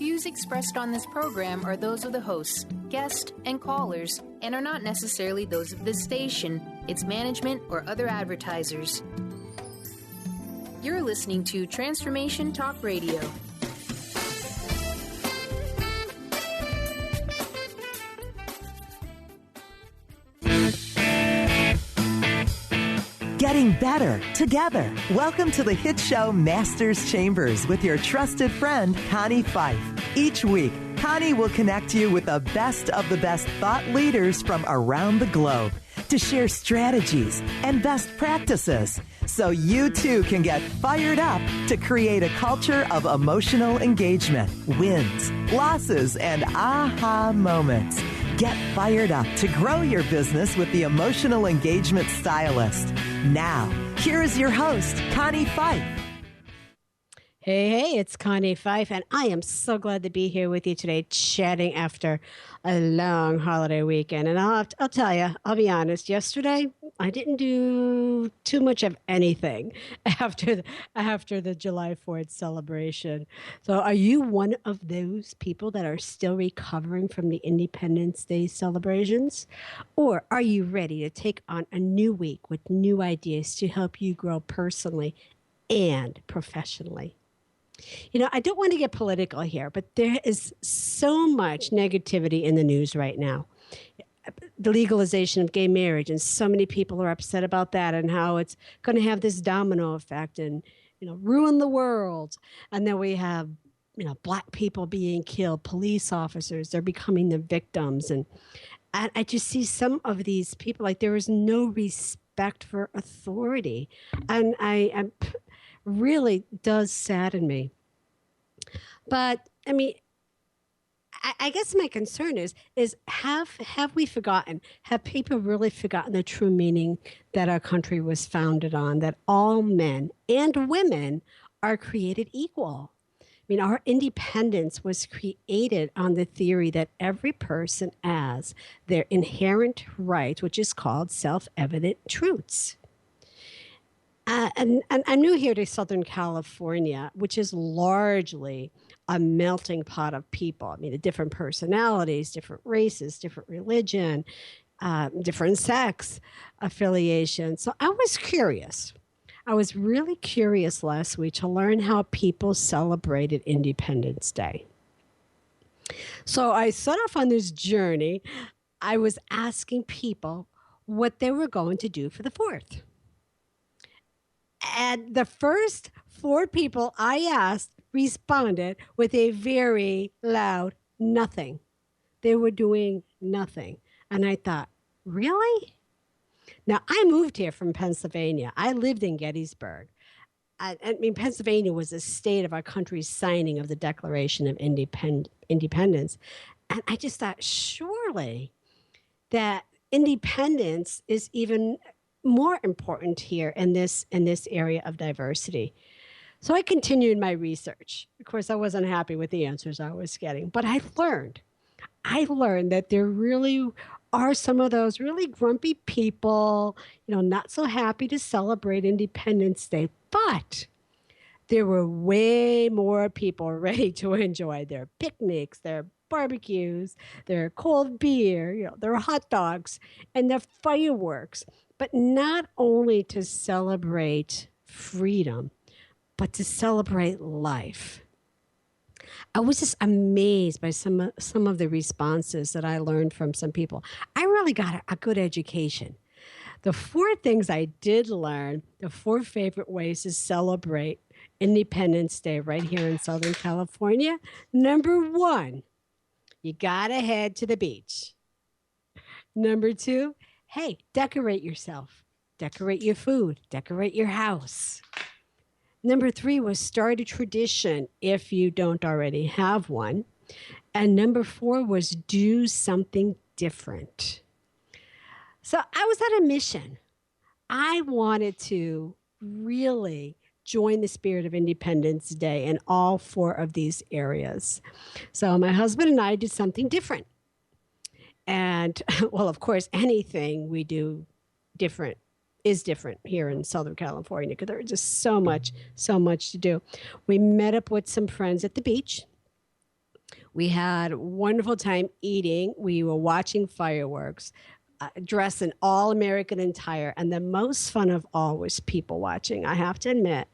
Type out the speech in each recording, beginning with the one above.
views expressed on this program are those of the hosts, guests, and callers, and are not necessarily those of this station, its management, or other advertisers. You're listening to Transformation Talk Radio. Getting better together. Welcome to the hit show Masters Chambers with your trusted friend, Connie Pheiff. Each week, Connie will connect you with the best of the best thought leaders from around the globe to share strategies and best practices so you too can get fired up to create a culture of emotional engagement, wins, losses, and aha moments. Get fired up to grow your business with the Emotional Engagement Stylist. Now, here is your host, Connie Pheiff. Hey, it's Connie Pheiff, and I am so glad to be here with you today, chatting after a long holiday weekend. And I'll tell you, I'll be honest, yesterday I didn't do too much of anything after the July 4th celebration. So are you one of those people that are still recovering from the Independence Day celebrations? Or are you ready to take on a new week with new ideas to help you grow personally and professionally? You know, I don't want to get political here, but there is so much negativity in the news right now. The legalization of gay marriage, and so many people are upset about that and how it's going to have this domino effect and, ruin the world. And then we have, Black people being killed, police officers, they're becoming the victims. And I just see some of these people, like there is no respect for authority. And I really does sadden me. But I mean, I guess my concern is have we forgotten? Have people really forgotten the true meaning that our country was founded on? That all men and women are created equal. I mean, our independence was created on the theory that every person has their inherent right, which is called self-evident truths. And I'm new here to Southern California, which is largely a melting pot of people. I mean, the different personalities, different races, different religion, different sex affiliation. So I was curious. I was really curious last week to learn how people celebrated Independence Day. So I set off on this journey. I was asking people what they were going to do for the 4th. And the first 4 people I asked responded with a very loud nothing. They were doing nothing. And I thought, really? Now, I moved here from Pennsylvania. I lived in Gettysburg. I mean, Pennsylvania was the state of our country's signing of the Declaration of Independence. And I just thought, surely that independence is even more important here in this area of diversity. So I continued my research. Of course, I wasn't happy with the answers I was getting, but I learned that there really are some of those really grumpy people, not so happy to celebrate Independence Day, but there were way more people ready to enjoy their picnics, their barbecues, their cold beer, their hot dogs, and their fireworks. But not only to celebrate freedom, but to celebrate life. I was just amazed by some of the responses that I learned from some people. I really got a good education. The 4 things I did learn, the 4 favorite ways to celebrate Independence Day right here in Southern California. Number 1, you got to head to the beach. Number 2, hey, decorate yourself. Decorate your food. Decorate your house. Number 3 was start a tradition if you don't already have one. And number 4 was do something different. So I was on a mission. I wanted to really join the spirit of Independence Day in all 4 of these areas. So my husband and I did something different. And, well, of course, anything we do different is different here in Southern California because there's just so much to do. We met up with some friends at the beach. We had a wonderful time eating. We were watching fireworks, dressed in all American attire. And the most fun of all was people watching, I have to admit.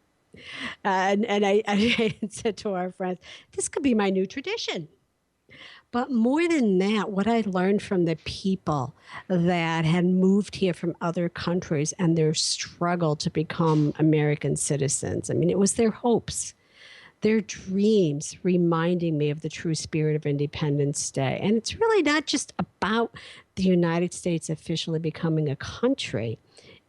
And I said to our friends, this could be my new tradition. But more than that, what I learned from the people that had moved here from other countries and their struggle to become American citizens, I mean, it was their hopes, their dreams reminding me of the true spirit of Independence Day. And it's really not just about the United States officially becoming a country.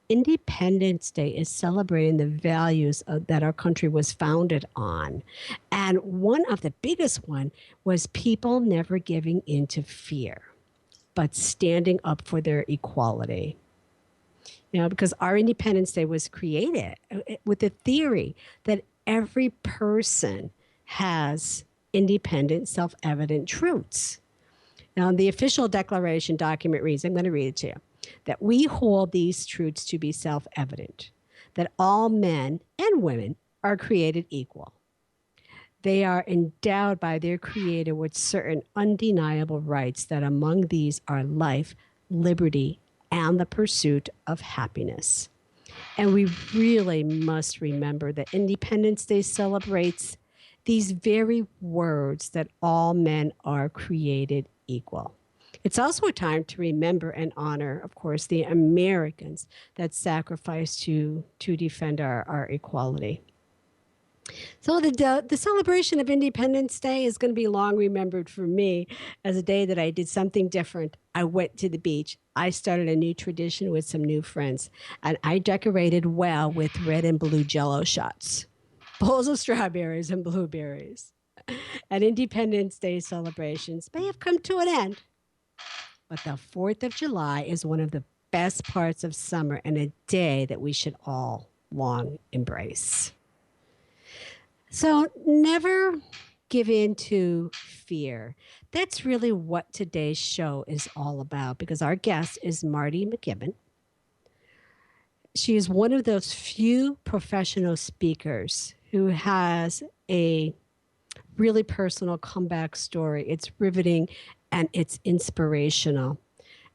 Independence Day is celebrating the values that our country was founded on. And one of the biggest one was people never giving into fear, but standing up for their equality. You know, because our Independence Day was created with the theory that every person has independent, self-evident truths. Now, the official declaration document reads, I'm going to read it to you, that we hold these truths to be self-evident, that all men and women are created equal. They are endowed by their Creator with certain undeniable rights, that among these are life, liberty, and the pursuit of happiness. And we really must remember that Independence Day celebrates these very words, that all men are created equal. It's also a time to remember and honor, of course, the Americans that sacrificed to defend our equality. So the celebration of Independence Day is going to be long remembered for me as a day that I did something different. I went to the beach. I started a new tradition with some new friends, and I decorated well with red and blue Jell-O shots, bowls of strawberries and blueberries. And Independence Day celebrations may have come to an end, but the 4th of July is one of the best parts of summer, and a day that we should all long embrace. So never give in to fear. That's really what today's show is all about, because our guest is Marti MacGibbon. She is one of those few professional speakers who has a really personal comeback story. It's riveting and it's inspirational.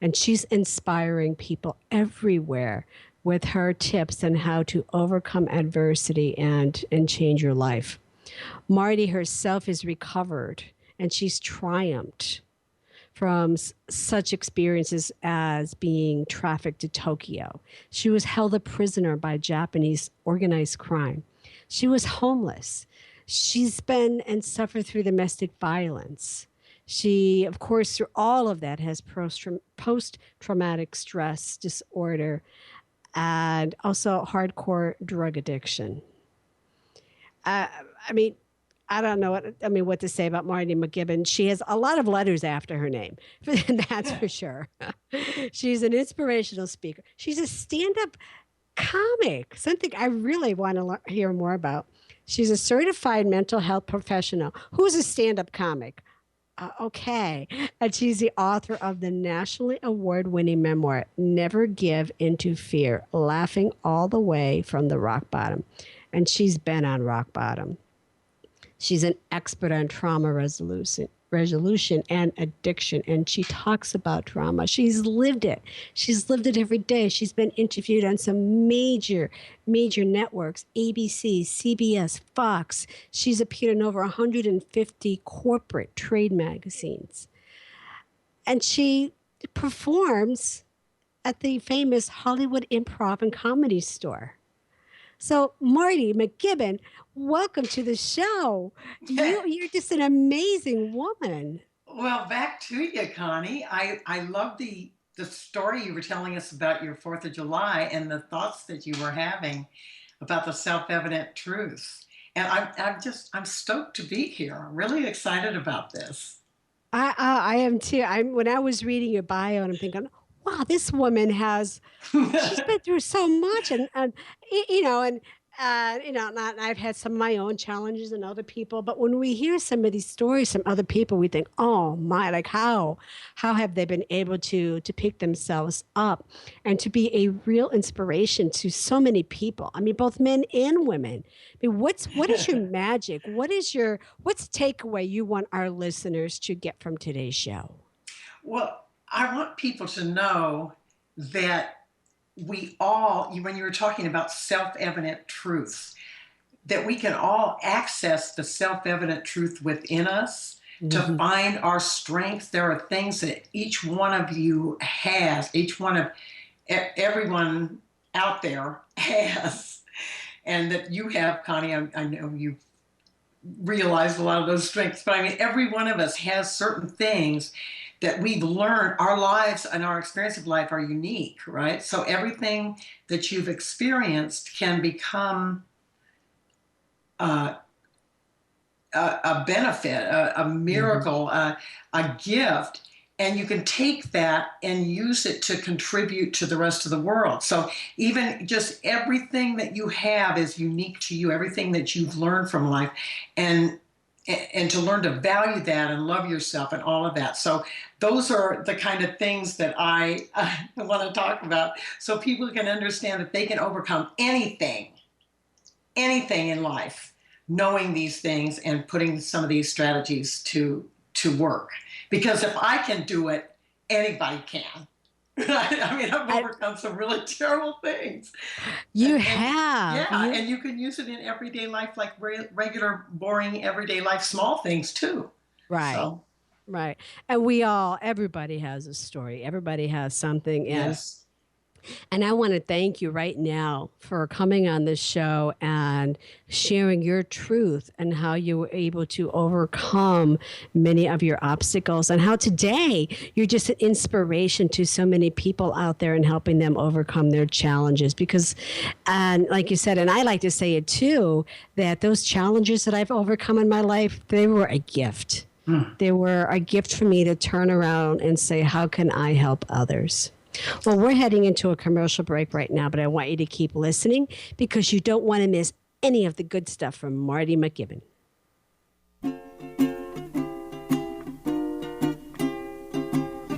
And she's inspiring people everywhere with her tips on how to overcome adversity and change your life. Marti herself is recovered, and she's triumphed from such experiences as being trafficked to Tokyo. She was held a prisoner by Japanese organized crime. She was homeless. She's been and suffered through domestic violence. She, of course, through all of that, has post-traumatic stress disorder and also hardcore drug addiction. I don't know what to say about Marti MacGibbon. She has a lot of letters after her name, that's for sure. She's an inspirational speaker. She's a stand-up comic, something I really want to hear more about. She's a certified mental health professional who's a stand-up comic. Okay. And she's the author of the nationally award-winning memoir, Never Give Into Fear, Laughing All the Way from the Rock Bottom. And she's been on rock bottom. She's an expert on trauma resolution and addiction, and she talks about trauma. She's lived it. She's lived it every day. She's been interviewed on some major networks, ABC, CBS, Fox. She's appeared in over 150 corporate trade magazines. And she performs at the famous Hollywood Improv and Comedy Store. So, Marti MacGibbon, welcome to the show. You're just an amazing woman. Well, back to you, Connie. I love the story you were telling us about your 4th of July and the thoughts that you were having about the self-evident truths. And I'm stoked to be here. I'm really excited about this. I am too. When I was reading your bio, and I'm thinking, wow, this woman she's been through so much, and I've had some of my own challenges and other people, but when we hear some of these stories from other people, we think, oh my, like how have they been able to pick themselves up and to be a real inspiration to so many people? I mean, both men and women. I mean, what is your magic? What's the takeaway you want our listeners to get from today's show? Well, I want people to know that we all, when you were talking about self-evident truths, that we can all access the self-evident truth within us to find our strengths. There are things that each one of you has, everyone out there has, and that you have, Connie. I know you've realized a lot of those strengths, but I mean, every one of us has certain things that we've learned. Our lives and our experience of life are unique, right? So everything that you've experienced can become a benefit, a miracle, a gift, and you can take that and use it to contribute to the rest of the world. So even just everything that you have is unique to you, everything that you've learned from life, and to learn to value that and love yourself and all of that. So those are the kind of things that I want to talk about, so people can understand that they can overcome anything in life, knowing these things and putting some of these strategies to work. Because if I can do it, anybody can. I mean, I've overcome some really terrible things. And you can use it in everyday life, like regular, boring, everyday life, small things too. Right. So. Right. And everybody has a story. Everybody has something. Yes. And I want to thank you right now for coming on this show and sharing your truth and how you were able to overcome many of your obstacles, and how today you're just an inspiration to so many people out there and helping them overcome their challenges. Because, and like you said, and I like to say it too, that those challenges that I've overcome in my life, they were a gift. They were a gift for me to turn around and say, how can I help others? Well, we're heading into a commercial break right now, but I want you to keep listening because you don't want to miss any of the good stuff from Marti MacGibbon.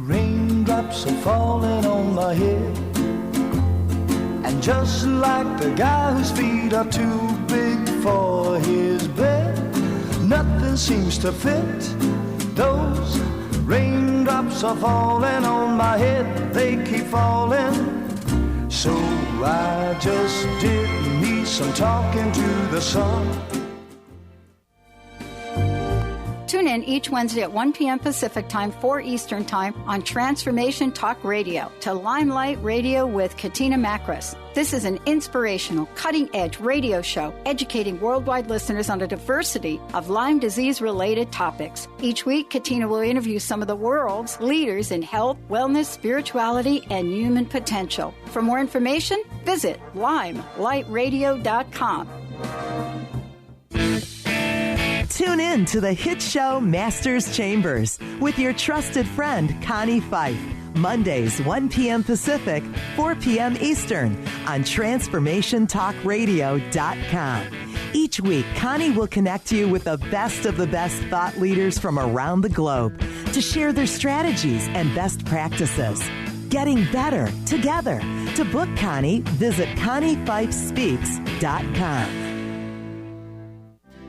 Raindrops are falling on my head, and just like the guy whose feet are too big for his bed, nothing seems to fit. Those raindrops are falling on my head, they keep falling. So I just did me some talking to the sun. Tune in each Wednesday at 1 p.m. Pacific Time, 4 Eastern Time on Transformation Talk Radio to Limelight Radio with Katina Macris. This is an inspirational, cutting-edge radio show educating worldwide listeners on a diversity of Lyme disease-related topics. Each week, Katina will interview some of the world's leaders in health, wellness, spirituality, and human potential. For more information, visit limelightradio.com. Tune in to the hit show Masters Chambers with your trusted friend, Connie Pheiff. Mondays, 1 p.m. Pacific, 4 p.m. Eastern on TransformationTalkRadio.com. Each week, Connie will connect you with the best of the best thought leaders from around the globe to share their strategies and best practices. Getting better together. To book Connie, visit ConniePheiffSpeaks.com.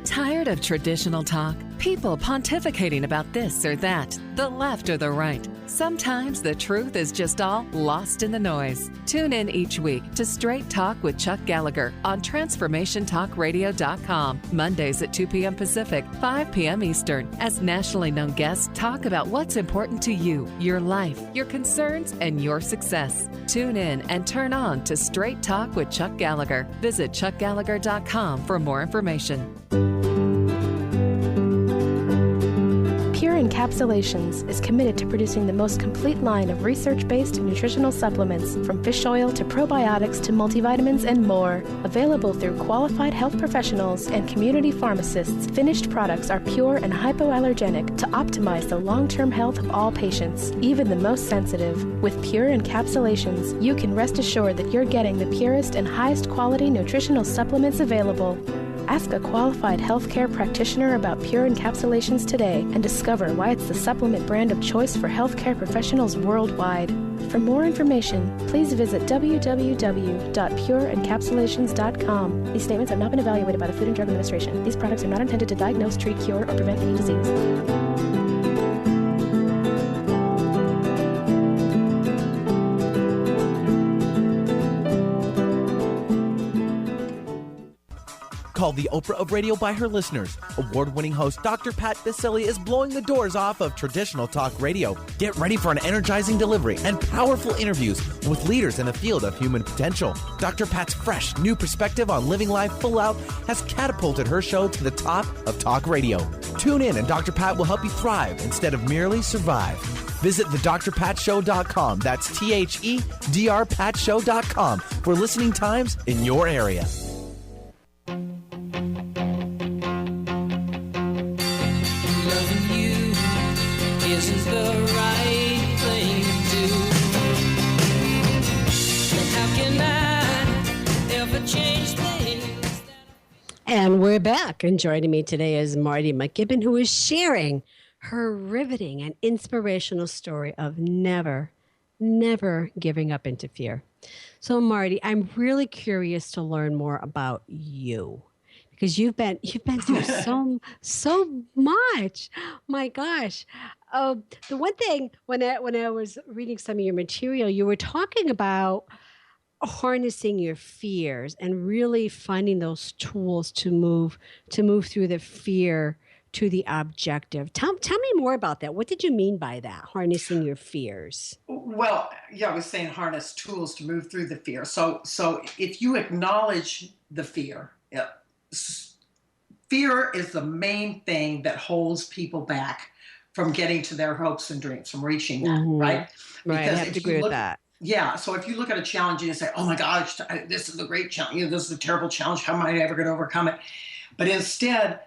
Tired of traditional talk? People pontificating about this or that, the left or the right. Sometimes the truth is just all lost in the noise. Tune in each week to Straight Talk with Chuck Gallagher on TransformationTalkRadio.com. Mondays at 2 p.m. Pacific, 5 p.m. Eastern, as nationally known guests talk about what's important to you, your life, your concerns, and your success. Tune in and turn on to Straight Talk with Chuck Gallagher. Visit ChuckGallagher.com for more information. Pure and Encapsulations is committed to producing the most complete line of research-based nutritional supplements, from fish oil to probiotics to multivitamins and more. Available through qualified health professionals and community pharmacists, finished products are pure and hypoallergenic to optimize the long-term health of all patients, even the most sensitive. With Pure Encapsulations, you can rest assured that you're getting the purest and highest quality nutritional supplements available. Ask a qualified healthcare practitioner about Pure Encapsulations today and discover why it's the supplement brand of choice for healthcare professionals worldwide. For more information, please visit www.pureencapsulations.com. These statements have not been evaluated by the Food and Drug Administration. These products are not intended to diagnose, treat, cure, or prevent any disease. Called the Oprah of radio by her listeners, award-winning host Dr. Pat Baccili is blowing the doors off of traditional talk radio. Get ready for an energizing delivery and powerful interviews with leaders in the field of human potential. Dr. Pat's fresh, new perspective on living life full out has catapulted her show to the top of talk radio. Tune in and Dr. Pat will help you thrive instead of merely survive. Visit thedrpatshow.com. That's THEDRPatShow.com for listening times in your area. Isn't the right thing to do? How can I ever change things? And we're back. And joining me today is Marti MacGibbon, who is sharing her riveting and inspirational story of never giving up into fear. So, Marti, I'm really curious to learn more about you, because you've been through so much. My gosh. The one thing when I was reading some of your material, you were talking about harnessing your fears and really finding those tools to move through the fear to the objective. Tell me more about that. What did you mean by that, harnessing your fears? Well, yeah, I was saying harness tools to move through the fear. So if you acknowledge the fear, fear is the main thing that holds people back from getting to their hopes and dreams, from reaching that, right? Right, I have to agree with that. Yeah, so if you look at a challenge and you say, oh my gosh, this is a great challenge, this is a terrible challenge, how am I ever going to overcome it? But instead,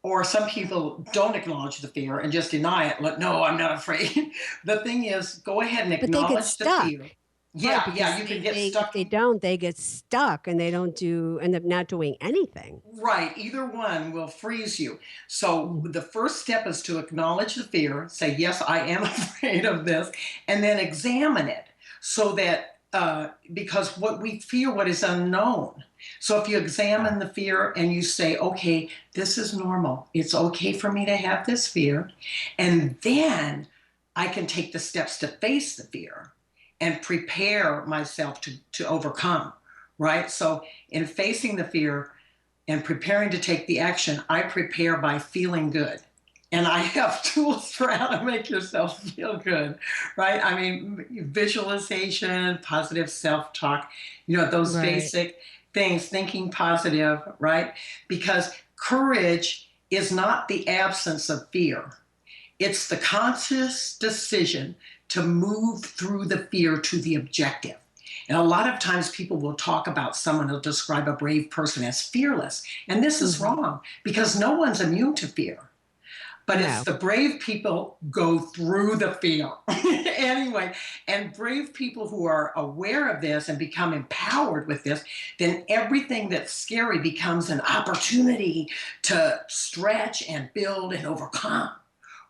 or some people don't acknowledge the fear and just deny it, like, no, I'm not afraid. The thing is, go ahead and acknowledge the fear. Yeah, right, you can get stuck. If they don't, they get stuck and they end up not doing anything. Right. Either one will freeze you. So the first step is to acknowledge the fear, say, yes, I am afraid of this, and then examine it so that, because we fear what is unknown. So if you examine the fear and you say, okay, this is normal. It's okay for me to have this fear. And then I can take the steps to face the fear and prepare myself to overcome, right? So in facing the fear and preparing to take the action, I prepare by feeling good. And I have tools for how to make yourself feel good, right? I mean, visualization, positive self-talk, those basic things, thinking positive, right? Because courage is not the absence of fear. It's the conscious decision to move through the fear to the objective. And a lot of times people will talk about someone who'll describe a brave person as fearless. And this is wrong, because no one's immune to fear. But it's the brave people go through the fear. Anyway, and brave people who are aware of this and become empowered with this, then everything that's scary becomes an opportunity to stretch and build and overcome,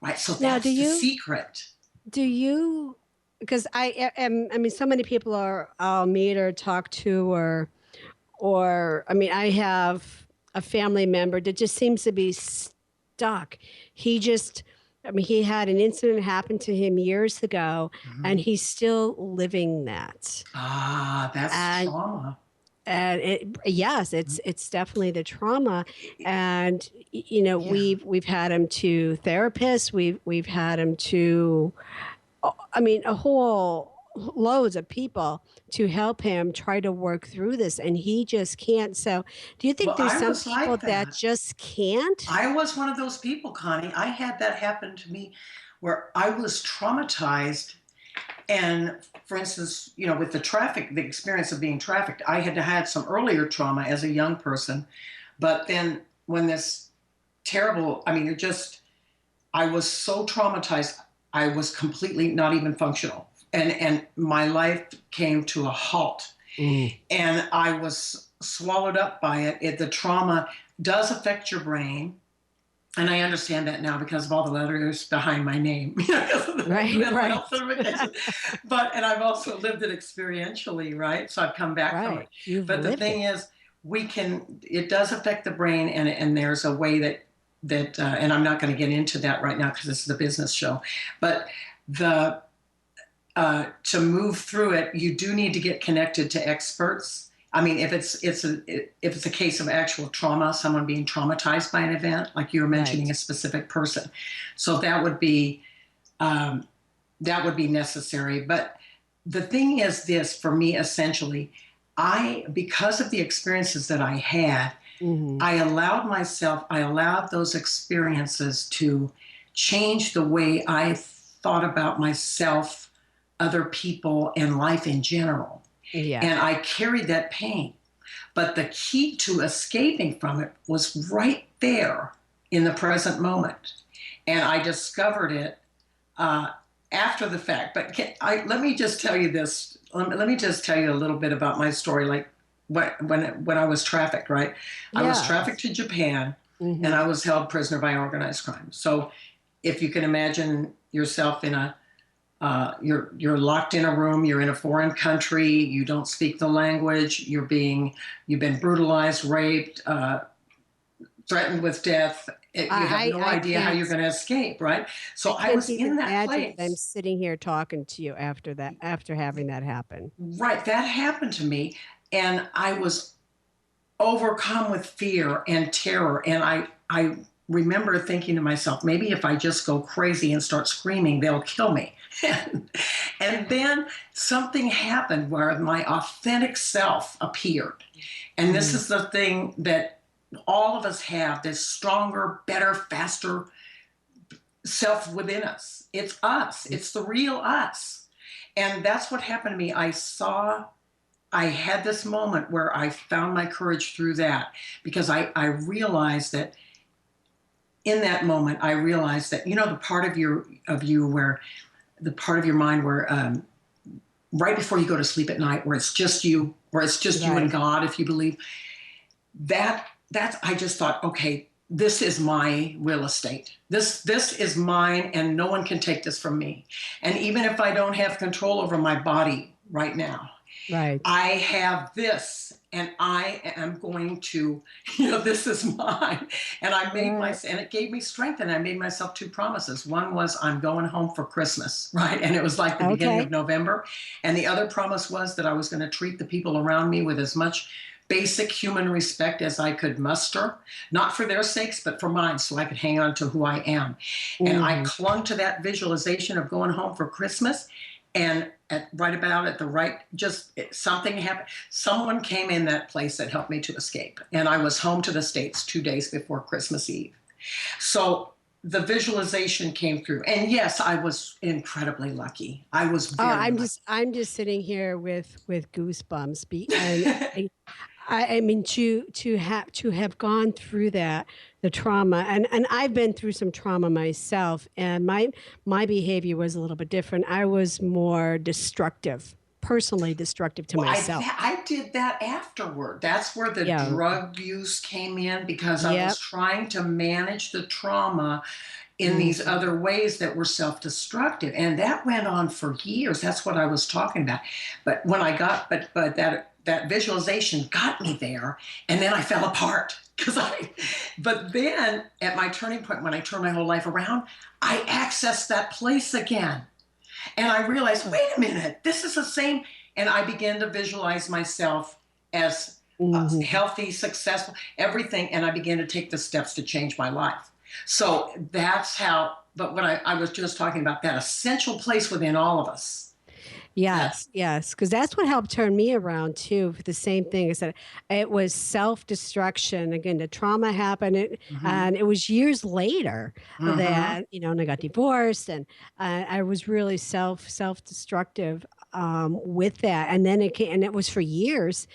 right? So that's the secret. Do you, because I mean, so many people I'll meet or talk to, or I mean, I have a family member that just seems to be stuck. He had an incident happen to him years ago, and he's still living that. That's trauma. And it's definitely the trauma. And we've had him to therapists. We've had him to, a whole loads of people to help him try to work through this, and he just can't. So do you think Well, there's I some was people like that that. just can't? I was one of those people, Connie. I had that happen to me where I was traumatized. And for instance, with the experience of being trafficked, I had had some earlier trauma as a young person. But then when this terrible, I was so traumatized, I was completely not even functional. And my life came to a halt. And I was swallowed up by it. The trauma does affect your brain. And I understand that now because of all the letters behind my name. Right. And I've also lived it experientially, right? So I've come back from it. You've But the lived thing it. is, it does affect the brain, and there's a way that and I'm not going to get into that right now because this is a business show, but to move through it, you do need to get connected to experts. I mean, if it's a case of actual trauma, someone being traumatized by an event, like you were mentioning a specific person, so that would be necessary. But the thing is this, for me, essentially, because of the experiences that I had, I allowed those experiences to change the way I thought about myself, other people, and life in general. Yeah. And I carried that pain. But the key to escaping from it was right there in the present moment. And I discovered it after the fact. But let me just tell you this. Let me just tell you a little bit about my story. Like when I was trafficked, right? Yeah. I was trafficked to Japan, and I was held prisoner by organized crime. So if you can imagine yourself in you're locked in a room, you're in a foreign country, you don't speak the language, you've been brutalized, raped, threatened with death. You have no idea how you're going to escape, right? So I was in that place. I'm sitting here talking to you after having that happen. Right, that happened to me, and I was overcome with fear and terror, and I remember thinking to myself, maybe if I just go crazy and start screaming, they'll kill me. And then something happened where my authentic self appeared. And this is the thing that all of us have, this stronger, better, faster self within us. It's us. It's the real us. And that's what happened to me. I had this moment where I found my courage through that, because I realized that in that moment, the part of you where the part of your mind where right before you go to sleep at night, where it's just you, you and God, if you believe, that's I just thought, okay, this is my real estate. This is mine, and no one can take this from me. And even if I don't have control over my body right now, I have this, and I am going to, this is mine. And I made and it gave me strength, and I made myself two promises. One was I'm going home for Christmas, right? And it was like the beginning of November. And the other promise was that I was going to treat the people around me with as much basic human respect as I could muster, not for their sakes, but for mine, so I could hang on to who I am. And I clung to that visualization of going home for Christmas. And something happened. Someone came in that place that helped me to escape. And I was home to the States 2 days before Christmas Eve. So the visualization came through. And yes, I was incredibly lucky. I was very lucky. I'm just sitting here with goosebumps. I mean, to have gone through that, the trauma, and I've been through some trauma myself, and my behavior was a little bit different. I was more personally destructive to myself. I did that afterward. That's where the drug use came in, because I was trying to manage the trauma in these other ways that were self-destructive. And that went on for years. That's what I was talking about. But when I got, but that visualization got me there, and then I fell apart. But then at my turning point, when I turned my whole life around, I accessed that place again. And I realized, wait a minute, this is the same. And I began to visualize myself as healthy, successful, everything. And I began to take the steps to change my life. So that's how, but when I was just talking about that essential place within all of us. Yes, yes, because that's what helped turn me around too. For the same thing is that it was self-destruction. Again, the trauma happened, and it was years later that and I got divorced, and I was really self-destructive with that. And then it came, and it was for years,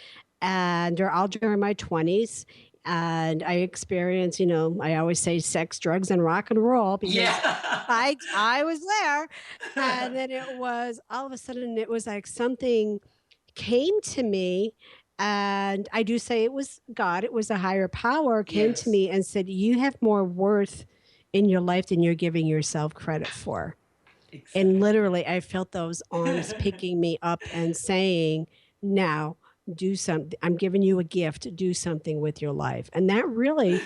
and all during my 20s. And I experienced, I always say sex, drugs, and rock and roll because I was there. And then it was all of a sudden, it was like something came to me. And I do say it was God, it was a higher power came to me and said, you have more worth in your life than you're giving yourself credit for. Exactly. And literally, I felt those arms picking me up and saying, now, do something. I'm giving you a gift. Do something with your life. And that really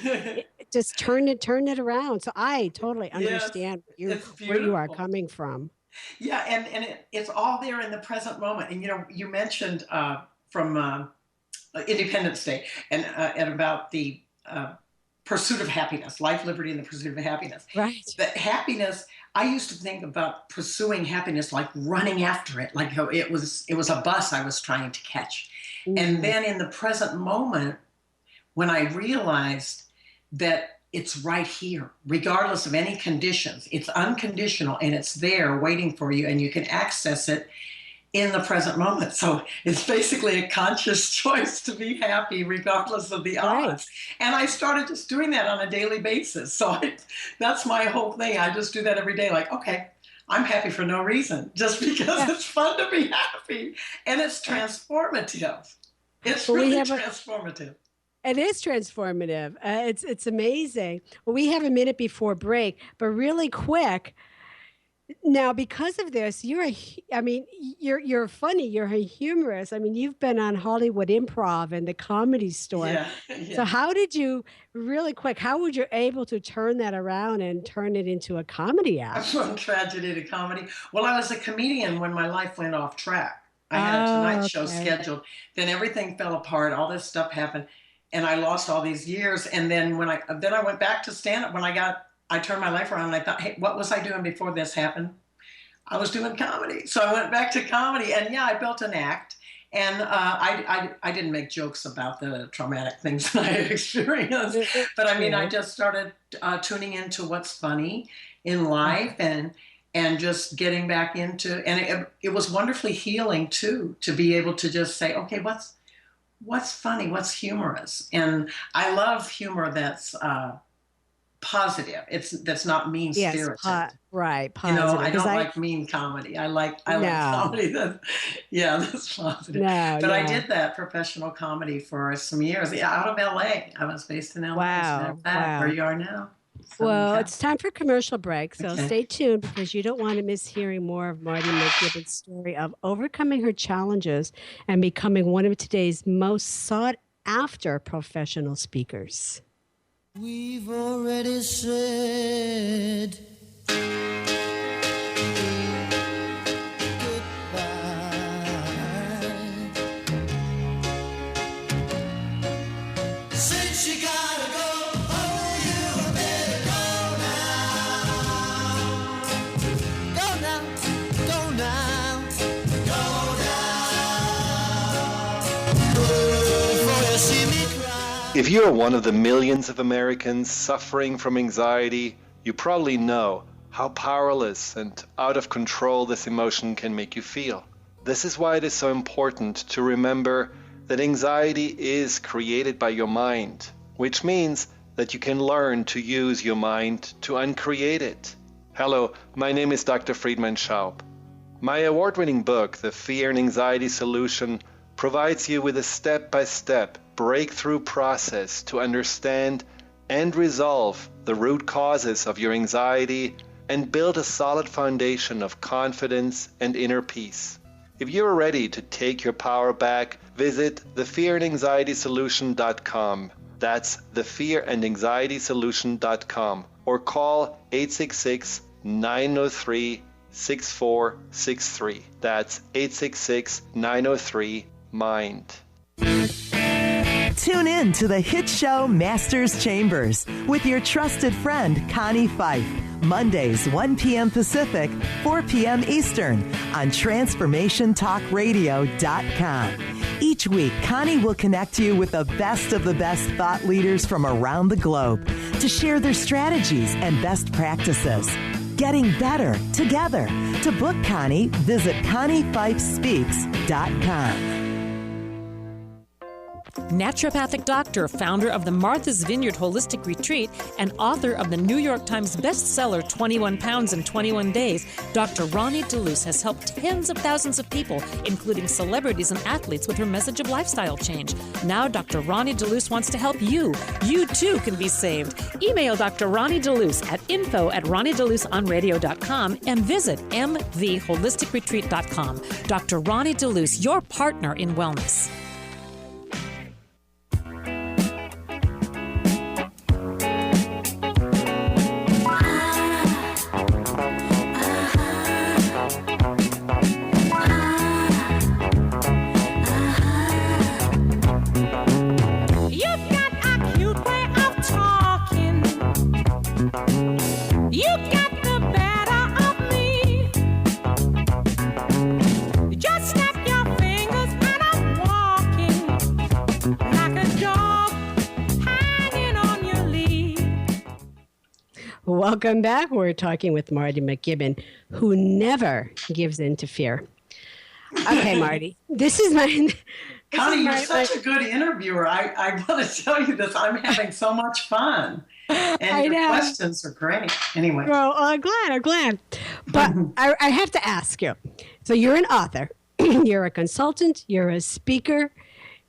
just turned it around. So I totally understand where you are coming from. Yeah. And it's all there in the present moment. And, you mentioned from Independence Day and about the pursuit of happiness, life, liberty, and the pursuit of happiness. Right. But happiness, I used to think about pursuing happiness like running after it, like how it was a bus I was trying to catch. And then in the present moment, when I realized that it's right here, regardless of any conditions, it's unconditional and it's there waiting for you and you can access it in the present moment. So it's basically a conscious choice to be happy regardless of the odds. And I started just doing that on a daily basis. So that's my whole thing. I just do that every day. Like, okay, I'm happy for no reason, just because it's fun to be happy. And it's transformative. It's really transformative. It is transformative. It's amazing. Well, we have a minute before break, but really quick. Now, because of this, you're funny. You're humorous. I mean, you've been on Hollywood Improv and the Comedy Store. Yeah. So how did you, really quick, how were you able to turn that around and turn it into a comedy act? From tragedy to comedy. Well, I was a comedian when my life went off track. I had a Tonight Show scheduled. Then everything fell apart. All this stuff happened. And I lost all these years. And then when I went back to stand-up, I turned my life around and I thought, hey, what was I doing before this happened? I was doing comedy. So I went back to comedy and I built an act. And I didn't make jokes about the traumatic things that I had experienced. But I just started tuning into what's funny in life and just getting back into, and it was wonderfully healing too, to be able to just say, okay, what's funny, what's humorous? And I love humor that's positive. That's not mean spirited. Right. Positive. I don't like mean comedy. I like comedy that's positive. I did that professional comedy for some years. Out of LA. I was based in LA. Wow. Where you are now. Well, it's time for commercial break, so stay tuned because you don't want to miss hearing more of Marti MacGibbon's story of overcoming her challenges and becoming one of today's most sought-after professional speakers. We've already said If you're one of the millions of Americans suffering from anxiety, you probably know how powerless and out of control this emotion can make you feel. This is why it is so important to remember that anxiety is created by your mind, which means that you can learn to use your mind to uncreate it. Hello, my name is Dr. Friedman Schaub. My award-winning book, The Fear and Anxiety Solution, provides you with a step-by-step breakthrough process to understand and resolve the root causes of your anxiety and build a solid foundation of confidence and inner peace. If you're ready to take your power back, visit thefearandanxietysolution.com. That's thefearandanxietysolution.com or call 866-903-6463. That's 866-903-MIND. Tune in to the hit show Masters Chambers with your trusted friend, Connie Pheiff. Mondays, 1 p.m. Pacific, 4 p.m. Eastern on TransformationTalkRadio.com. Each week, Connie will connect you with the best of the best thought leaders from around the globe to share their strategies and best practices. Getting better together. To book Connie, visit ConniePheiffSpeaks.com. Naturopathic doctor, founder of the Martha's Vineyard Holistic Retreat, and author of the New York Times bestseller 21 Pounds in 21 Days, Dr. Ronnie DeLuce has helped tens of thousands of people, including celebrities and athletes, with her message of lifestyle change. Now Dr. Ronnie DeLuce wants to help you. You too can be saved. Email Dr. Ronnie DeLuce at info@ronniedeluceonradio.com and visit mtheholisticretreat.com. Dr. Ronnie DeLuce, your partner in wellness. Welcome back. We're talking with Marti MacGibbon, who never gives in to fear. Okay, Marti, this is my... Connie, you're such a good interviewer. I want to tell you this. I'm having so much fun. And your questions are great. Anyway. Well, I'm glad. But I have to ask you. So you're an author. You're a consultant. You're a speaker.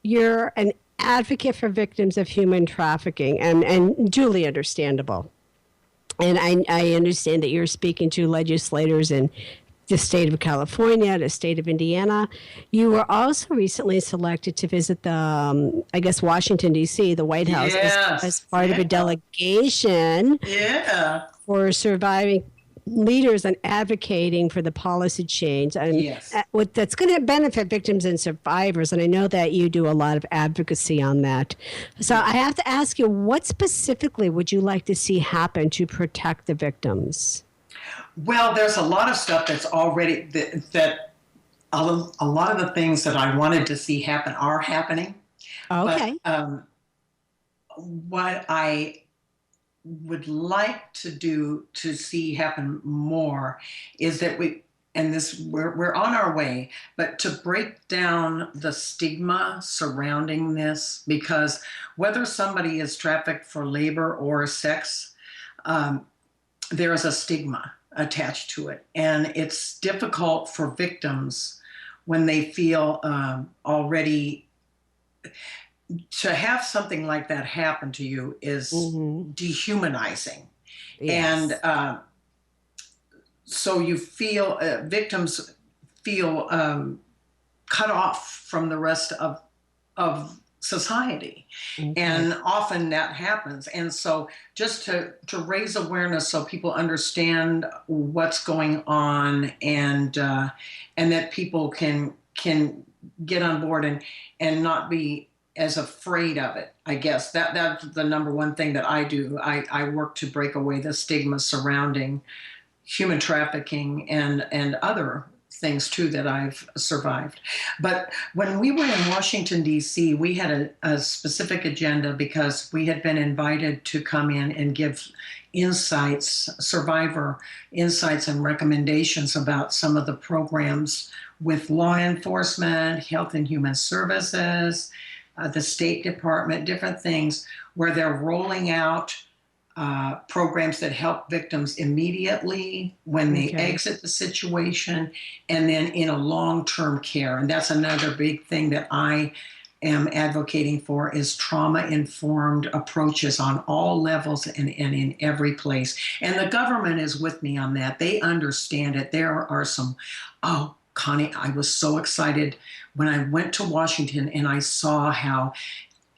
You're an advocate for victims of human trafficking, and duly understandable. And I understand that you're speaking to legislators in the state of California, the state of Indiana. You were also recently selected to visit the, Washington, D.C., the White House, as part of a delegation for surviving leaders and advocating for the policy change and that's going to benefit victims and survivors. And I know that you do a lot of advocacy on that. So I have to ask you, what specifically would you like to see happen to protect the victims? Well, there's a lot of stuff that's already that a lot of the things that I wanted to see happen are happening. Okay. But, what I would like to see happen more is that we're on our way, but to break down the stigma surrounding this, because whether somebody is trafficked for labor or sex, there is a stigma attached to it. And it's difficult for victims when they feel already... To have something like that happen to you is dehumanizing. Yes. And so you feel, victims feel cut off from the rest of society. And often that happens. And so just to raise awareness so people understand what's going on, and that people can get on board and not be as afraid of it. I guess that's the number one thing that I do. I work to break away the stigma surrounding human trafficking and other things too that I've survived. But when we were in Washington, D.C., we had a specific agenda because we had been invited to come in and give survivor insights and recommendations about some of the programs with law enforcement, Health and Human Services, the State Department, different things where they're rolling out programs that help victims immediately when they exit the situation, and then in a long-term care. And that's another big thing that I am advocating for, is trauma-informed approaches on all levels and in every place. And the government is with me on that. They understand it. There are some, Connie, I was so excited when I went to Washington and I saw how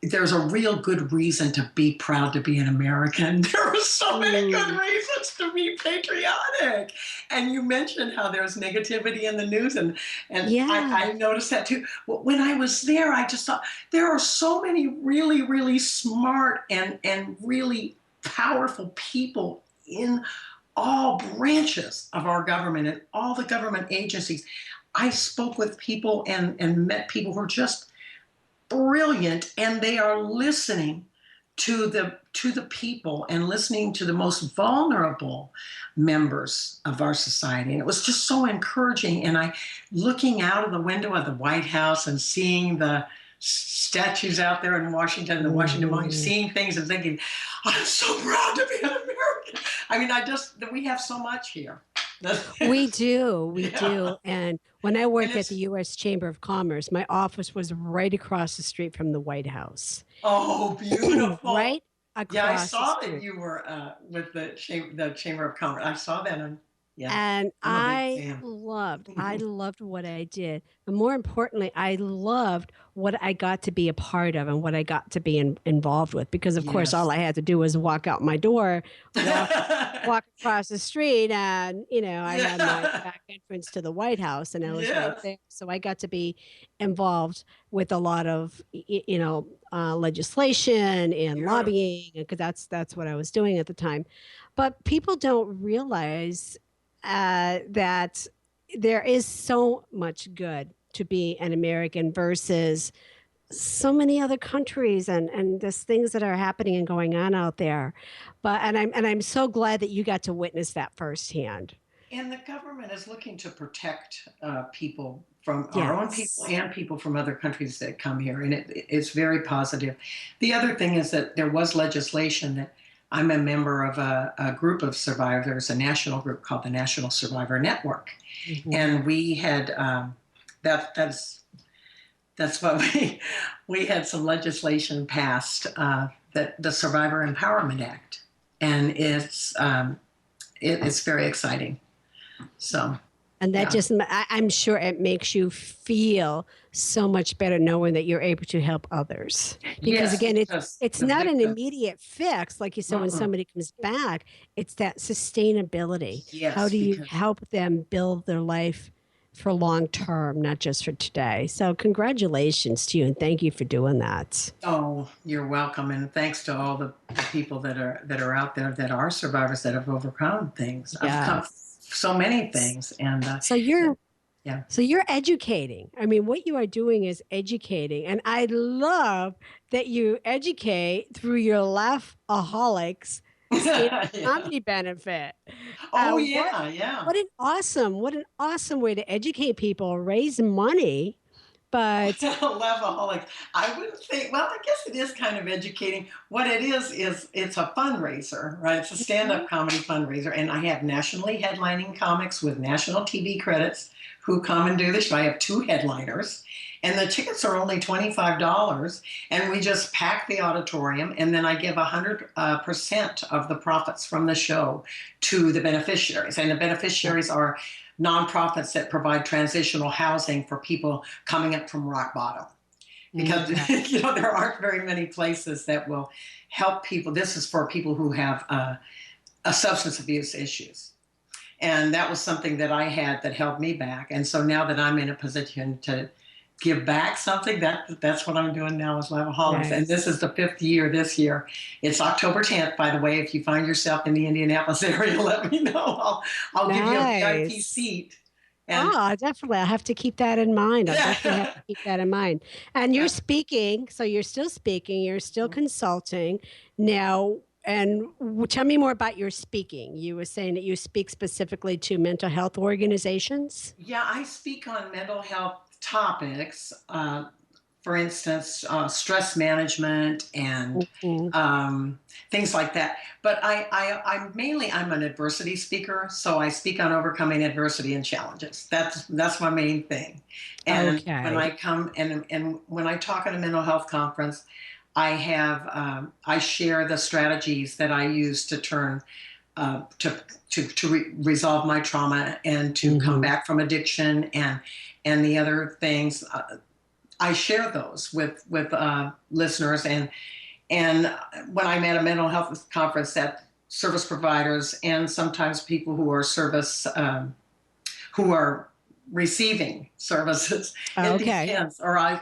there's a real good reason to be proud to be an American. There are so many good reasons to be patriotic. And you mentioned how there's negativity in the news, and I noticed that too. When I was there, I just thought there are so many really, really smart and really powerful people in all branches of our government and all the government agencies. I spoke with people and met people who are just brilliant, and they are listening to the people and listening to the most vulnerable members of our society. And it was just so encouraging. And looking out of the window of the White House and seeing the statues out there in Washington, the Washington Monument, seeing things and thinking, I'm so proud to be an American. I mean, we have so much here. We do. And when I worked at the U.S. Chamber of Commerce, my office was right across the street from the White House. Oh, beautiful. Right across Yeah, I saw the street. that you were with the Chamber of Commerce. I saw that on. Yeah, and I loved what I did. But more importantly, I loved what I got to be a part of and what I got to be involved with. Because, of course, all I had to do was walk out my door, walk across the street, and, I had my back entrance to the White House, and I was right there. So I got to be involved with a lot of, legislation and lobbying, because that's what I was doing at the time. But people don't realize that there is so much good to be an American versus so many other countries and there's things that are happening and going on out there. And I'm so glad that you got to witness that firsthand. And the government is looking to protect people from our own people and people from other countries that come here. And it's very positive. The other thing is that there was legislation that I'm a member of a group of survivors, a national group called the National Survivor Network. Mm-hmm. And we had, that's what we had some legislation passed, that the Survivor Empowerment Act. And it's very exciting. So. And that I'm sure it makes you feel so much better knowing that you're able to help others. Because again, it's not an immediate fix, like you said, when somebody comes back. It's that sustainability. Yes, how do you help them build their life for long term, not just for today? So congratulations to you, and thank you for doing that. Oh, you're welcome. And thanks to all the people that are out there that are survivors that have overcome things. So many things. And so you're educating. I mean, what you are doing is educating. And I love that you educate through your Laughaholics comedy benefit. Oh, What an awesome way to educate people, raise money. But Laughaholics, I wouldn't say, well, I guess it is kind of educating. What it is it's a fundraiser, right? It's a stand-up comedy fundraiser. And I have nationally headlining comics with national TV credits who come and do the show. I have 2 headliners, and the tickets are only $25. And we just pack the auditorium, and then I give 100% of the profits from the show to the beneficiaries. And the beneficiaries are nonprofits that provide transitional housing for people coming up from rock bottom. Because, there aren't very many places that will help people. This is for people who have a substance abuse issues. And that was something that I had that held me back. And so now that I'm in a position to give back something, that's what I'm doing now with Laughaholics. Nice. And this is the 5th year this year. It's October 10th, by the way. If you find yourself in the Indianapolis area, let me know. I'll give you a VIP seat. Definitely. I'll have to keep that in mind. And you're speaking, so you're still speaking, you're still consulting now. And tell me more about your speaking. You were saying that you speak specifically to mental health organizations? Yeah, I speak on mental health topics, for instance, stress management and things like that. But I'm an adversity speaker, so I speak on overcoming adversity and challenges. That's my main thing. And when I come and when I talk at a mental health conference, I share the strategies that I use to turn to resolve my trauma and to come back from addiction and the other things. I share those with listeners, and when I'm at a mental health conference, that service providers and sometimes people who are who are receiving services. It depends. But I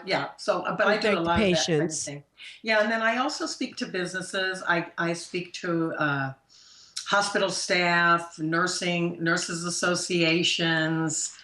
do a lot of that kind of thing. Yeah, and then I also speak to businesses. I speak to hospital staff, nurses associations,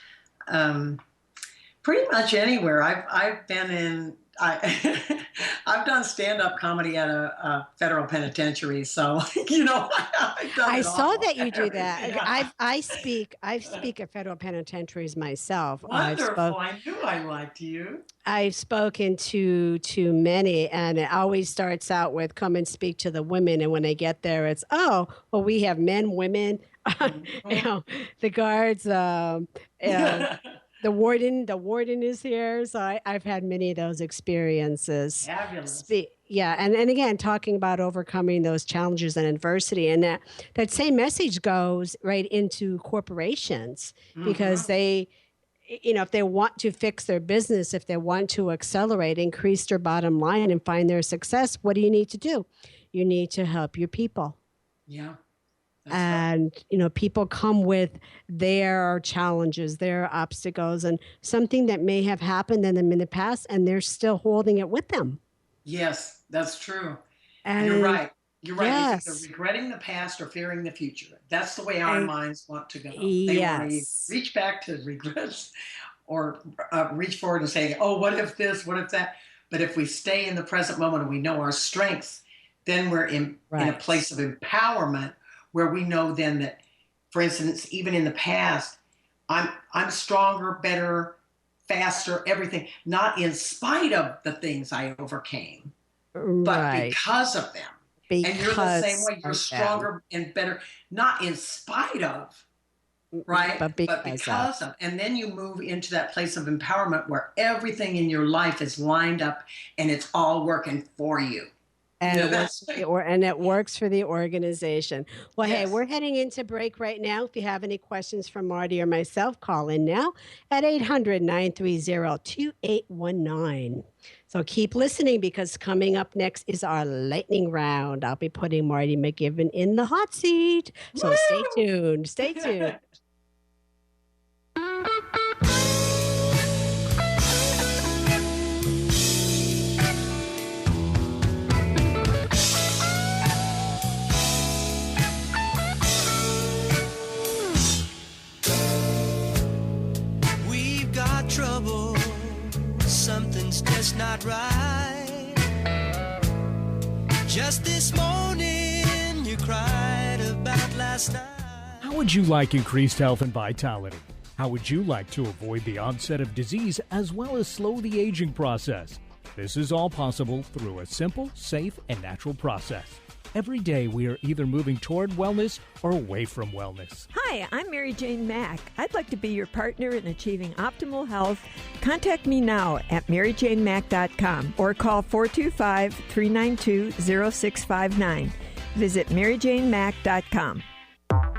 pretty much anywhere. I've been in. I've done stand-up comedy at a federal penitentiary, so I've done I it saw all. that you do that. Yeah. I speak at federal penitentiaries myself. Wonderful. I knew I liked you. I've spoken to many, and it always starts out with come and speak to the women, and when they get there, it's we have men, women, the guards, the warden is here. So I've had many of those experiences. Fabulous. And again, talking about overcoming those challenges and adversity, and that same message goes right into corporations because they, if they want to fix their business, if they want to accelerate, increase their bottom line and find their success, what do you need to do? You need to help your people. Yeah. And, people come with their challenges, their obstacles, and something that may have happened in them in the past, and they're still holding it with them. Yes, that's true. And you're right. You're right. Yes. It's either regretting the past or fearing the future. That's the way our minds want to go. They want to reach back to regrets or reach forward and say, oh, what if this, what if that? But if we stay in the present moment and we know our strengths, then we're in a place of empowerment where we know then that, for instance, even in the past, I'm stronger, better, faster, everything, not in spite of the things I overcame, but because of them. And you're the same way. You're stronger and better, not in spite of, right? But because of. And then you move into that place of empowerment where everything in your life is lined up and it's all working for you. And it works for the organization. Well, hey, we're heading into break right now. If you have any questions from Marty or myself, call in now at 800-930-2819. So keep listening because coming up next is our lightning round. I'll be putting Marti MacGibbon in the hot seat. So stay tuned. Stay tuned. Trouble, something's just not right. Just this morning you cried about last night. How would you like increased health and vitality? How would you like to avoid the onset of disease as well as slow the aging process? This is all possible through a simple, safe, and natural process. Every day we are either moving toward wellness or away from wellness. Hi, I'm Mary Jane Mack. I'd like to be your partner in achieving optimal health. Contact me now at maryjanemack.com or call 425-392-0659. Visit maryjanemack.com.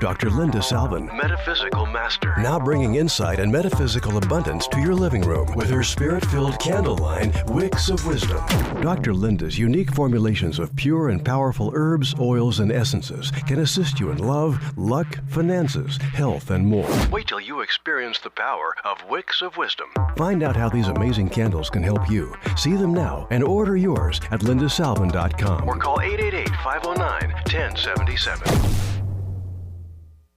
Dr. Linda Salvin, Metaphysical Master, now bringing insight and metaphysical abundance to your living room with her spirit-filled candle line, Wicks of Wisdom. Dr. Linda's unique formulations of pure and powerful herbs, oils, and essences can assist you in love, luck, finances, health, and more. Wait till you experience the power of Wicks of Wisdom. Find out how these amazing candles can help you. See them now and order yours at lindasalvin.com or call 888-509-1077.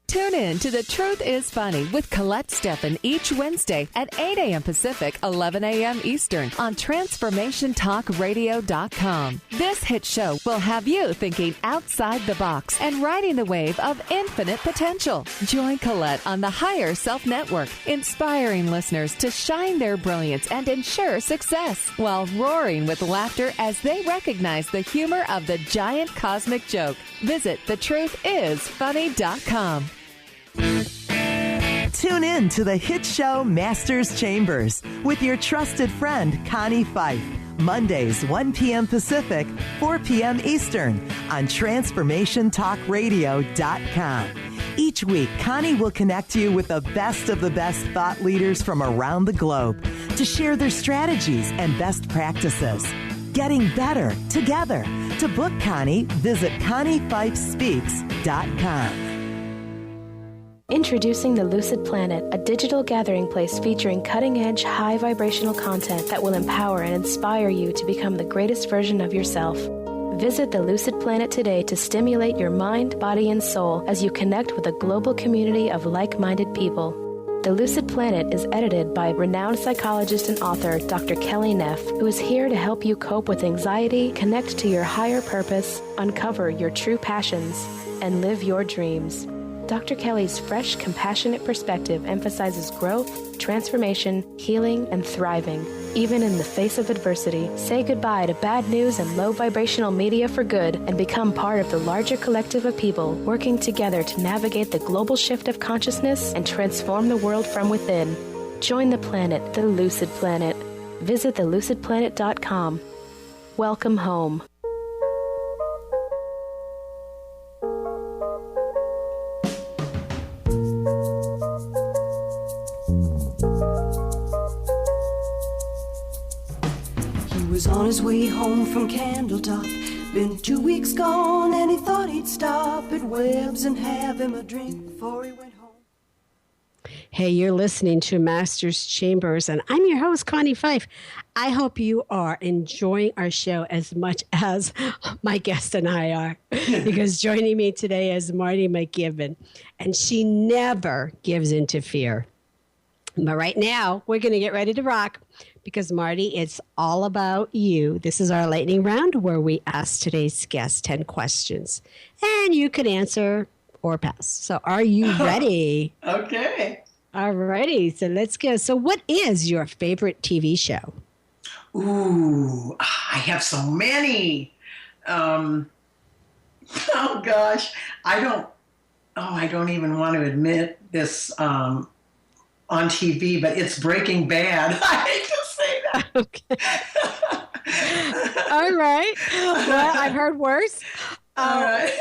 Tune in to The Truth is Funny with Colette Steffen each Wednesday at 8 a.m. Pacific, 11 a.m. Eastern on TransformationTalkRadio.com. This hit show will have you thinking outside the box and riding the wave of infinite potential. Join Colette on the Higher Self Network, inspiring listeners to shine their brilliance and ensure success while roaring with laughter as they recognize the humor of the giant cosmic joke. Visit thetruthисfunny.com. Tune in to the hit show Masters Chambers with your trusted friend Connie Pheiff. Mondays, 1 p.m. Pacific, 4 p.m. Eastern on TransformationTalkRadio.com. Each week, Connie will connect you with the best of the best thought leaders from around the globe to share their strategies and best practices. Getting better together. To book Connie, visit ConniePheiffSpeaks.com. Introducing the Lucid Planet, a digital gathering place featuring cutting-edge, high-vibrational content that will empower and inspire you to become the greatest version of yourself. Visit the Lucid Planet today to stimulate your mind, body, and soul as you connect with a global community of like-minded people. The Lucid Planet is edited by renowned psychologist and author Dr. Kelly Neff, who is here to help you cope with anxiety, connect to your higher purpose, uncover your true passions, and live your dreams. Dr. Kelly's fresh, compassionate perspective emphasizes growth, transformation, healing, and thriving. Even in the face of adversity, say goodbye to bad news and low vibrational media for good and become part of the larger collective of people working together to navigate the global shift of consciousness and transform the world from within. Join the planet, the Lucid Planet. Visit thelucidplanet.com. Welcome home. Was on his way home from Candletop. Been 2 weeks gone and he thought he'd stop at Webb's and have him a drink before he went home. Hey, you're listening to Masters Chambers, and I'm your host, Connie Pheiff. I hope you are enjoying our show as much as my guest and I are, because joining me today is Marti MacGibbon, and she never gives in to fear. But right now, we're going to get ready to rock. Because, Marti, it's all about you. This is our lightning round where we ask today's guest 10 questions. And you can answer or pass. So are you ready? Okay. All righty. So let's go. So what is your favorite TV show? Ooh, I have so many. Oh, gosh. I don't even want to admit this on TV, but it's Breaking Bad. I hate to say that. Okay. All right. Well, I've heard worse. All right.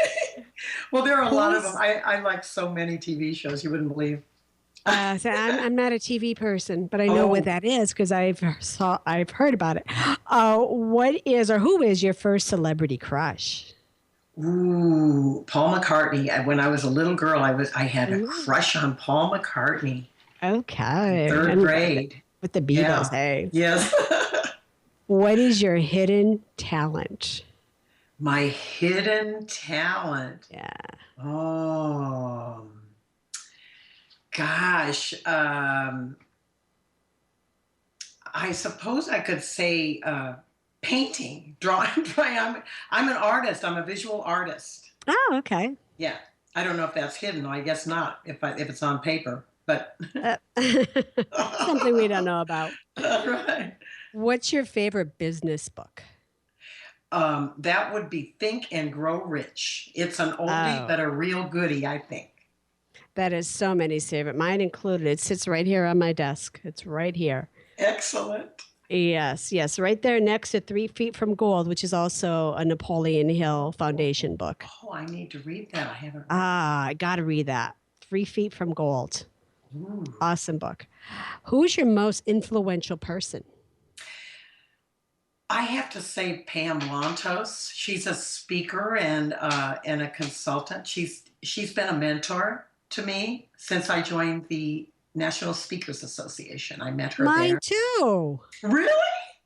Well, there are a lot of them. I like so many TV shows you wouldn't believe. So I'm not a TV person, but I know what that is because I've heard about it. What is or who is your first celebrity crush? Ooh, Paul McCartney. When I was a little girl, I had a crush on Paul McCartney. Okay. Third grade. With the Beatles, Yeah. hey. Yes. What is your hidden talent? My hidden talent. Yeah. Oh, gosh. I suppose I could say painting, drawing. I'm an artist. I'm a visual artist. Oh, okay. Yeah. I don't know if that's hidden. I guess not. If it's on paper, but something we don't know about. Right. What's your favorite business book? That would be Think and Grow Rich. It's an oldie, but a real goodie, I think. That is so many favorite. Mine included. It sits right here on my desk. It's right here. Excellent. Yes. Right there next to 3 Feet from Gold, which is also a Napoleon Hill Foundation book. Oh, I need to read that. I haven't read I got to read that. 3 Feet from Gold. Ooh. Awesome book. Who's your most influential person? I have to say Pam Lantos. She's a speaker and a consultant. She's been a mentor to me since I joined the National Speakers Association. I met her there. Mine too. Really?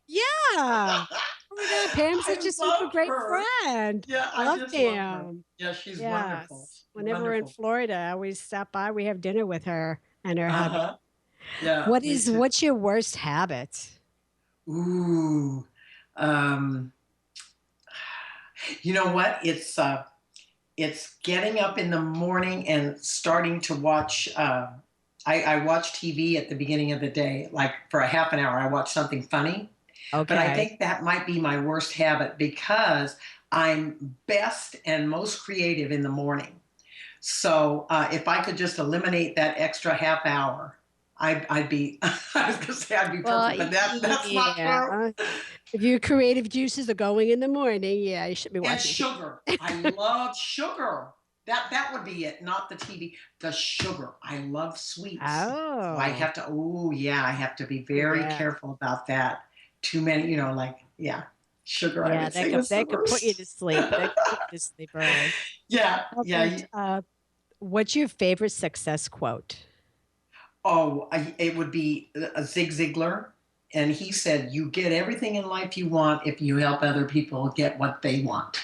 Yeah. Oh my God, Pam's such a super great friend. Yeah, I love just Pam. love her. Yeah, she's wonderful. Whenever we're in Florida, I always stop by. We have dinner with her and her hubby. Yeah. What's your worst habit? Ooh. You know what? It's getting up in the morning and starting to watch. I watch TV at the beginning of the day, like for a half an hour. I watch something funny. Okay. But I think that might be my worst habit because I'm best and most creative in the morning. So if I could just eliminate that extra half hour, I'd be. I was going to say I'd be perfect, but that's not true. If your creative juices are going in the morning, you should be watching. And sugar. I love sugar. That would be it, not the TV. The sugar. I love sweets. Oh. So I have to. I have to be very careful about that. Too many, sugar. I would say that could put you to sleep. That could put you to sleep early. Yeah. What's your favorite success quote? Oh, it would be Zig Ziglar. And he said, you get everything in life you want if you help other people get what they want.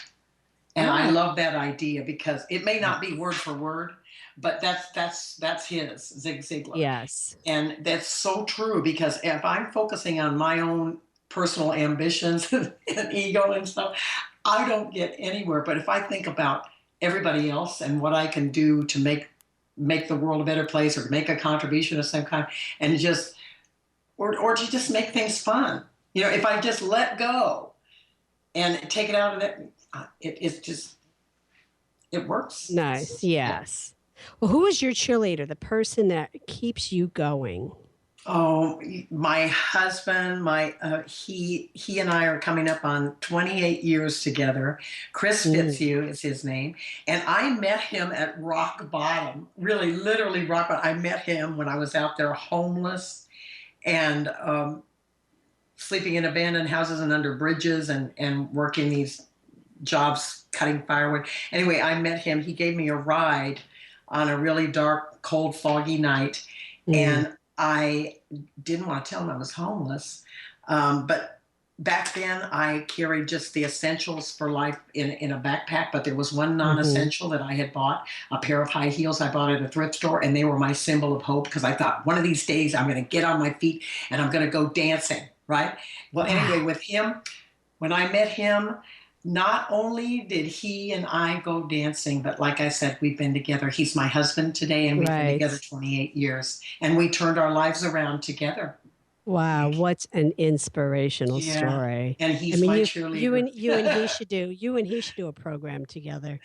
And I love that idea because it may not be word for word, but that's his, Zig Ziglar. Yes. And that's so true because if I'm focusing on my own personal ambitions and ego and stuff, I don't get anywhere. But if I think about everybody else and what I can do to make the world a better place or to make a contribution of some kind and just, or to just make things fun. You know, if I just let go and take it out of it, it works. Nice. Yes. Well, who is your cheerleader? The person that keeps you going? Oh, my husband, he and I are coming up on 28 years together. Chris Fitzhugh is his name. And I met him at rock bottom, really, literally rock bottom. I met him when I was out there homeless and sleeping in abandoned houses and under bridges and working these jobs cutting firewood. Anyway, I met him. He gave me a ride on a really dark, cold, foggy night. And I didn't want to tell him I was homeless. But back then, I carried just the essentials for life in a backpack. But there was one non-essential that I had bought, a pair of high heels I bought at a thrift store. And they were my symbol of hope because I thought one of these days I'm going to get on my feet and I'm going to go dancing, right? Well, anyway, with him, when I met him, not only did he and I go dancing, but like I said, we've been together. He's my husband today, and we've been together 28 years. And we turned our lives around together. Wow, what an inspirational story! And he's my cheerleader. You and he should do a program together.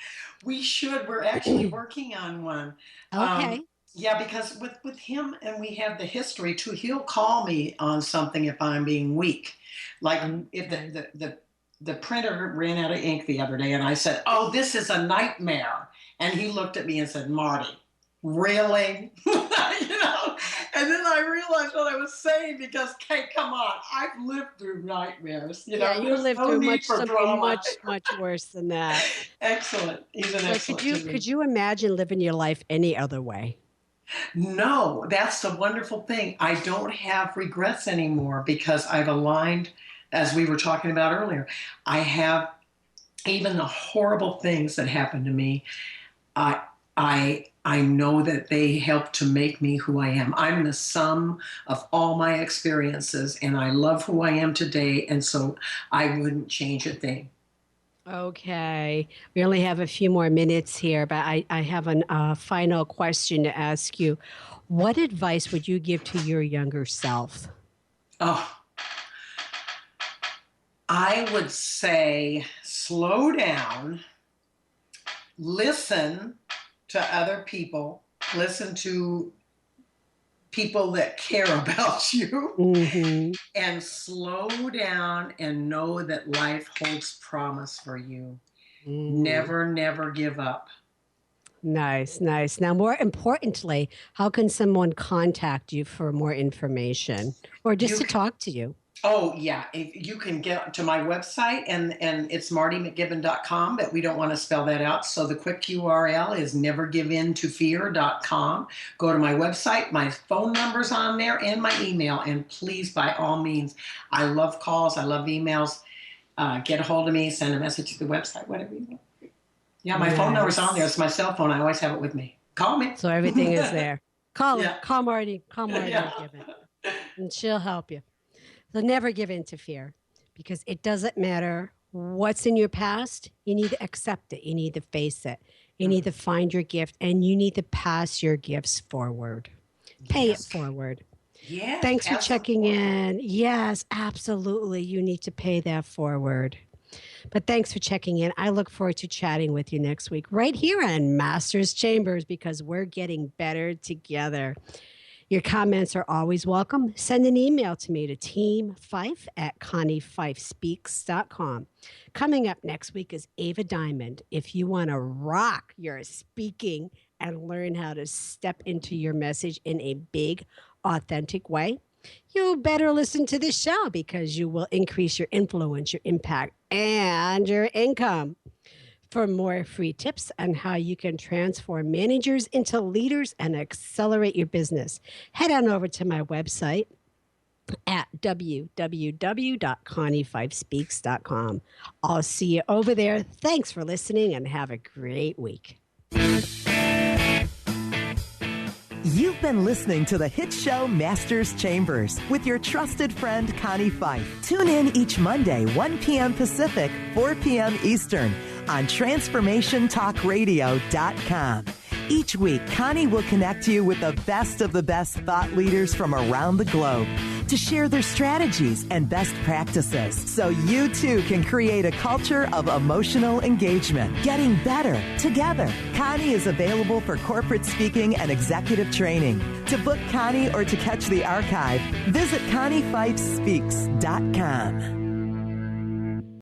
We should. We're actually working on one. Okay. Yeah, because with him, and we have the history too. He'll call me on something if I'm being weak, like if the printer ran out of ink the other day, and I said, "Oh, this is a nightmare." And he looked at me and said, "Marty, really?" You know? And then I realized what I was saying because, hey, come on, I've lived through nightmares. You know, you lived through something much worse than that. Excellent. He's an excellent. Could you imagine living your life any other way? No, that's the wonderful thing. I don't have regrets anymore because I've aligned. As we were talking about earlier, I have even the horrible things that happened to me. I know that they helped to make me who I am. I'm the sum of all my experiences, and I love who I am today, and so I wouldn't change a thing. Okay. We only have a few more minutes here, but I have a final question to ask you. What advice would you give to your younger self? Oh, I would say slow down, listen to other people, listen to people that care about you, and slow down and know that life holds promise for you. Never give up. Nice. Now, more importantly, how can someone contact you for more information or just to talk to you? Oh, yeah. If you can get to my website, and it's martimacgibbon.com, but we don't want to spell that out. So the quick URL is nevergiveintofear.com. Go to my website. My phone number's on there and my email. And please, by all means, I love calls. I love emails. Get a hold of me. Send a message to the website, whatever you want. Yeah, my phone number's on there. It's my cell phone. I always have it with me. Call me. So everything is there. Call Marty. Call Marti MacGibbon. And she'll help you. So never give in to fear because it doesn't matter what's in your past. You need to accept it. You need to face it. You need to find your gift, and you need to pass your gifts forward. Pay it forward. Yeah. Thanks for checking in. Yes, absolutely. You need to pay that forward. But thanks for checking in. I look forward to chatting with you next week right here on Masters Chambers because we're getting better together. Your comments are always welcome. Send an email to me to teampheiff@conniefeifspeaks.com. Coming up next week is Ava Diamond. If you want to rock your speaking and learn how to step into your message in a big, authentic way, you better listen to this show because you will increase your influence, your impact, and your income. For more free tips on how you can transform managers into leaders and accelerate your business, head on over to my website, at www.conniefeifspeaks.com. I'll see you over there. Thanks for listening and have a great week. You've been listening to the hit show Masters Chambers with your trusted friend Connie Pheiff. Tune in each Monday, 1 p.m. Pacific, 4 p.m. Eastern on TransformationTalkRadio.com. Each week, Connie will connect you with the best of the best thought leaders from around the globe to share their strategies and best practices so you too can create a culture of emotional engagement. Getting better together. Connie is available for corporate speaking and executive training. To book Connie or to catch the archive, visit ConniePheiffSpeaks.com.